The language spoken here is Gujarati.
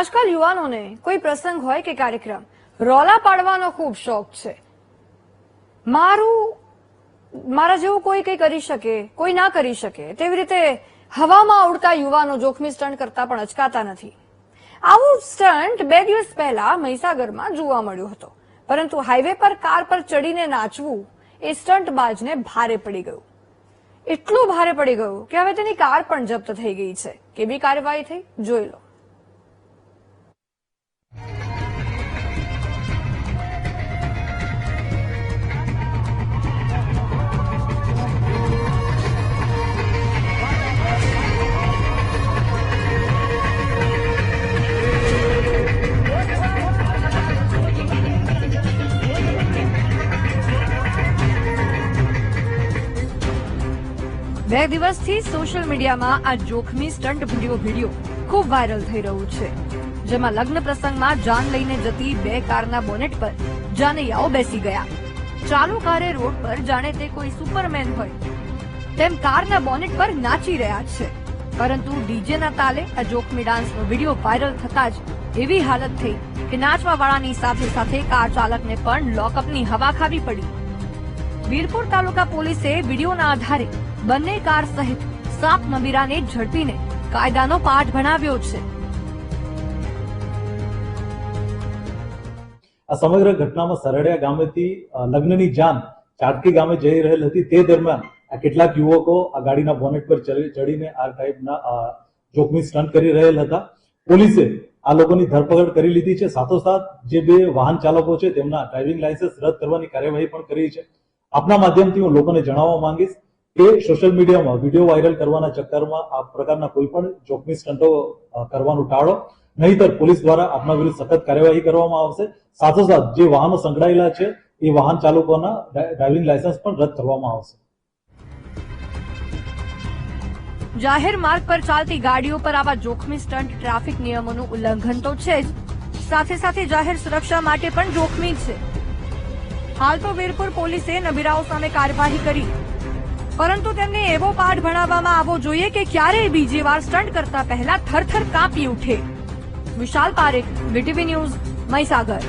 આજકાલ યુવાનોને કોઈ પ્રસંગ હોય કે કાર્યક્રમ રોલા પાડવાનો ખૂબ શોખ છે. મારા જેવું કોઈ કંઈ કરી શકે, કોઈ ના કરી શકે, તેવી રીતે હવામાં ઉડતા યુવાનો જોખમી સ્ટન્ટ કરતા પણ અચકાતા નથી. આવું સ્ટન્ટ 2 દિવસ પહેલા મહીસાગરમાં જોવા મળ્યો હતો, પરંતુ હાઈવે પર કાર પર ચડીને નાચવું એ સ્ટન્ટબાજને ભારે પડી ગયું. એટલું ભારે પડી ગયું કે હવે તેની કાર પણ જપ્ત થઈ ગઈ છે. કેવી કાર્યવાહી થઈ જોઈ લો. બે દિવસથી સોશિયલ મીડિયામાં આ જોખમી સ્ટન્ટ વિડીયો ખૂબ વાયરલ થઈ રહ્યું છે, જેમાં લગ્ન પ્રસંગમાં જાન લઈને જતી 2 કારના બોનેટ પર જાનૈયાઓ બેસી ગયા. ચાલુ કારે રોડ પર જાણે તે કોઈ સુપરમેન હોય તેમ કારના બોનેટ પર નાચી રહ્યા છે. પરંતુ ડીજેના તાલે આ જોખમી ડાન્સનો વિડીયો વાયરલ થતા જ એવી હાલત થઈ કે નાચવાવાળાની સાથે સાથે કાર ચાલકને પણ લોકઅપની હવા ખાવી પડી. વીરપુર તાલુકા પોલીસે વિડીયોના આધારે બંને કાર સહિત 7 નબીરાને ઝડપીને કાયદાનો પાઠ ભણાવ્યો છે. આ સમગ્ર ઘટનામાં સરડિયા ગામેથી લગ્નની જાન ચાટકી ગામે જઈ રહેલ હતી. તે દરમિયાન આ કેટલાક યુવકો આ ગાડીના બોનેટ પર ચડીને આ ટાઈપના જોખમી સ્ટન્ટ કરી રહેલ હતા. પોલીસે આ લોકોની ધરપકડ કરી લીધી છે. સાથોસાથ જે 2 વાહન ચાલકો છે તેમના ડ્રાઇવિંગ લાયસન્સ રદ કરવાની કાર્યવાહી પણ કરી છે. આપના માધ્યમથી હું લોકોને જણાવવા માંગીશ કે સોશિયલ મીડિયામાં વિડીયો વાયરલ કરવાના ચક્કરમાં આ પ્રકારના કોઈ પણ જોખમી સ્ટન્ટો કરવાનું ટાળો, નહીતર પોલીસ દ્વારા આપના વિરુદ્ધ સખત કાર્યવાહી કરવામાં આવશે. સાથોસાથ જે વાહનો સંકળાયેલા છે એ વાહન ચાલકોના ડ્રાઇવિંગ લાયસન્સ પણ રદ કરવામાં આવશે. જાહેર માર્ગ પર ચાલતી ગાડીઓ પર આવા જોખમી સ્ટન્ટ ટ્રાફિક નિયમોનું ઉલ્લંઘન તો છે જ, સાથે સાથે જાહેર સુરક્ષા માટે પણ જોખમી છે. હાલ તો વીરપુર પોલીસે નબીરાઓ સામે કાર્યવાહી કરી, પરંતુ તેમને એવો પાઠ ભણાવવામાં આવવો જોઈએ કે ક્યારેય બીજી વાર સ્ટન્ટ કરતા પહેલા થરથર કાંપી ઉઠે. વિશાલ પારેખ, વીટીવી ન્યૂઝ, મહીસાગર.